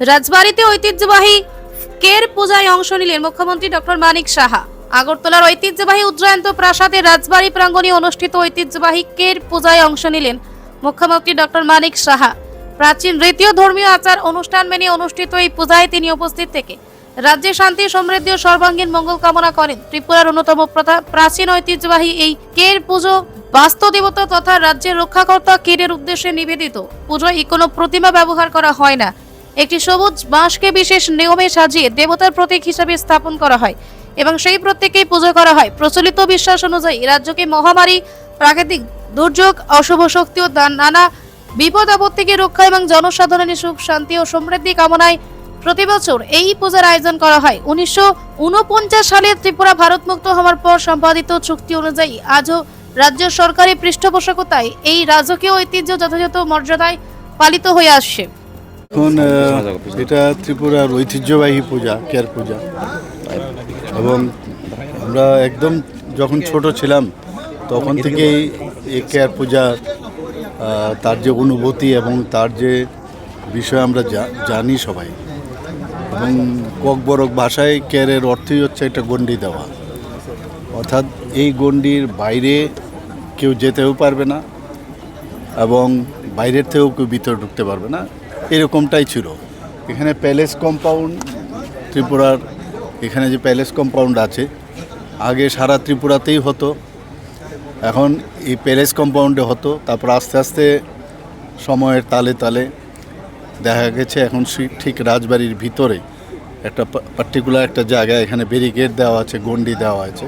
রাজবাড়ীতে ঐতিহ্যবাহী কের পূজায় অংশ নিলেন মুখ্যমন্ত্রী ডক্টর মানিক সাহা। আগরতলার ঐতিহ্যবাহী উজ্জয়ন্ত প্রাসাদে রাজবাড়ী প্রাঙ্গণে অনুষ্ঠিত ঐতিহ্যবাহী কের পূজায় অংশ নিলেন মুখ্যমন্ত্রী ডক্টর মানিক সাহা। প্রাচীন রীতীয় ধর্মীয় আচার অনুষ্ঠান মেনে অনুষ্ঠিত এই পূজায় তিনি উপস্থিত থেকে রাজ্যে শান্তি সমৃদ্ধি ও সর্বাঙ্গীন মঙ্গল কামনা করেন। ত্রিপুরার অন্যতম প্রাচীন ঐতিহ্যবাহী এই কের পুজো বাস্তু দেবতা তথা রাজ্যের রক্ষাকর্তা কেরের উদ্দেশ্যে নিবেদিত। পুজোয় কোনো প্রতিমা ব্যবহার করা হয় না। একটি সবুজ বাঁশকে বিশেষ নিয়মে সাজিয়ে দেবতার প্রতীক হিসেবে স্থাপন করা হয় এবং সেই প্রত্যেককেই পুজো করা হয়। প্রচলিত বিশ্বাস অনুযায়ী রাজ্যকে মহামারী, প্রাকৃতিক দুর্যোগ, অশুভ শক্তি ও নানা বিপদ আপদ থেকে রক্ষা এবং জনসাধারণের সুখ শান্তি ও সমৃদ্ধি কামনায় প্রতি বছর এই পূজার আয়োজন করা হয়। 1949 সালে ত্রিপুরা ভারতমুক্ত হওয়ার পর সম্পাদিত চুক্তি অনুযায়ী আজও রাজ্য সরকারি পৃষ্ঠপোষকতায় এই রাজকীয় ঐতিহ্য যথাযথ মর্যাদায় পালিত হয়ে আসছে। এখন এটা ত্রিপুরার ঐতিহ্যবাহী পূজা, কের পূজা, এবং আমরা একদম যখন ছোট ছিলাম তখন থেকেই এই কের পূজা তার যে অনুভূতি এবং তার যে বিষয় আমরা জানি সবাই, এবং ককবরক ভাষায় কেরের অর্থই হচ্ছে একটা গণ্ডি দেওয়া, অর্থাৎ এই গণ্ডির বাইরে কেউ যেতেও পারবে না এবং বাইরের থেকেও কেউ ভিতরে ঢুকতে পারবে না, এরকমটাই ছিল। এখানে প্যালেস কম্পাউন্ড, ত্রিপুরার এখানে যে প্যালেস কম্পাউন্ড আছে, আগে সারা ত্রিপুরাতেই হতো, এখন এই প্যালেস কম্পাউন্ডে হতো। তারপর আস্তে আস্তে সময়ের তালে তালে দেখা গেছে এখন ঠিক রাজবাড়ির ভিতরে একটা পার্টিকুলার একটা জায়গায় এখানে ব্যারিকেড দেওয়া আছে, গণ্ডি দেওয়া আছে,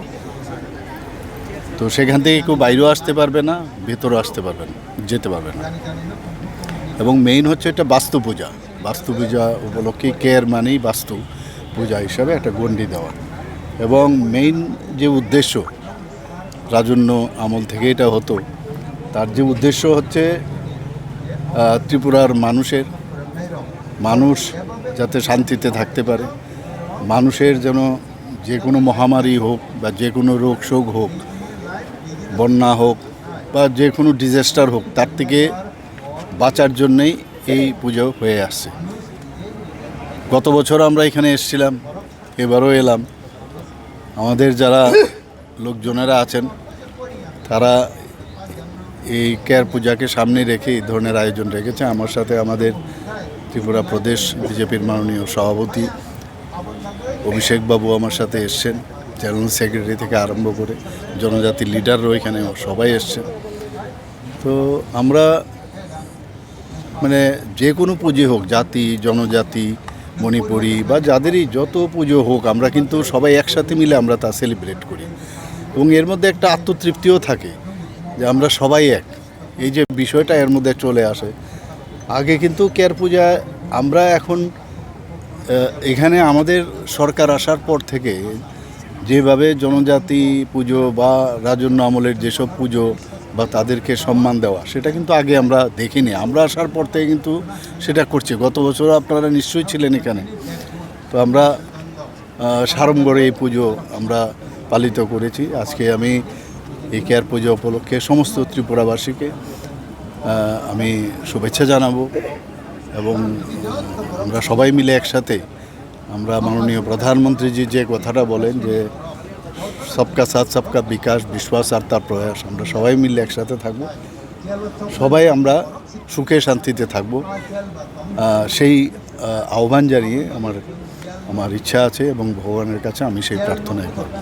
তো সেখান থেকে কেউ বাইরেও আসতে পারবে না, ভেতরেও আসতে পারবে না, যেতে পারবে না। এবং মেইন হচ্ছে এটা বাস্তু পূজা। বাস্তু পূজা উপলক্ষে কেয়ার মানেই বাস্তু পূজা হিসাবে একটা গণ্ডি দেওয়া, এবং মেইন যে উদ্দেশ্য রাজন্য আমল থেকে এটা হতো, তার যে উদ্দেশ্য হচ্ছে ত্রিপুরার মানুষ যাতে শান্তিতে থাকতে পারে, মানুষের যেন যে কোনো মহামারী হোক বা যে কোনো রোগ শোক হোক, বন্যা হোক বা যে কোনো ডিজাস্টার হোক, তার থেকে বাঁচার জন্যেই এই পুজো হয়ে আসছে। গত বছর আমরা এখানে এসেছিলাম, এবারও এলাম। আমাদের যারা লোকজনেরা আছেন তারা এই কেয়ার পূজাকে সামনে রেখে এই ধরনের আয়োজন রেখেছে। আমার সাথে আমাদের ত্রিপুরা প্রদেশ বিজেপির মাননীয় সভাপতি অভিষেক বাবু আমার সাথে এসছেন, জেনারেল সেক্রেটারি থেকে আরম্ভ করে জনজাতি লিডাররাও এখানে সবাই এসছেন। তো আমরা যে কোনো পুজো হোক, জাতি জনজাতি মণিপুরি বা যাদেরই যত পুজো হোক, আমরা কিন্তু সবাই একসাথে মিলে আমরা তা সেলিব্রেট করি, এবং এর মধ্যে একটা আত্মতৃপ্তিও থাকে যে আমরা সবাই এক, এই যে বিষয়টা এর মধ্যে চলে আসে। আগে কিন্তু কেয়ার পূজায় আমরা এখন এখানে আমাদের সরকার আসার পর থেকে যেভাবে জনজাতি পুজো বা রাজন্য আমলের যেসব পুজো বা তাদেরকে সম্মান দেওয়া, সেটা কিন্তু আগে আমরা দেখিনি। আমরা আসার পর থেকে কিন্তু সেটা করছি। গত বছর আপনারা নিশ্চয়ই ছিলেন এখানে, তো আমরা সাড়ম্বরে এই পুজো আমরা পালিত করেছি। আজকে আমি এই কেয়ার পুজো উপলক্ষে সমস্ত ত্রিপুরাবাসীকে আমি শুভেচ্ছা জানাবো, এবং আমরা সবাই মিলে একসাথে আমরা মাননীয় প্রধানমন্ত্রীজি যে কথাটা বলেন যে সবকা সাথ সবকা বিকাশ, বিশ্বাস আর তার প্রয়াস, আমরা সবাই মিলে একসাথে থাকবো, সবাই আমরা সুখে শান্তিতে থাকবো, সেই আহ্বান জানিয়ে আমার ইচ্ছা আছে এবং ভগবানের কাছে আমি সেই প্রার্থনাই করব।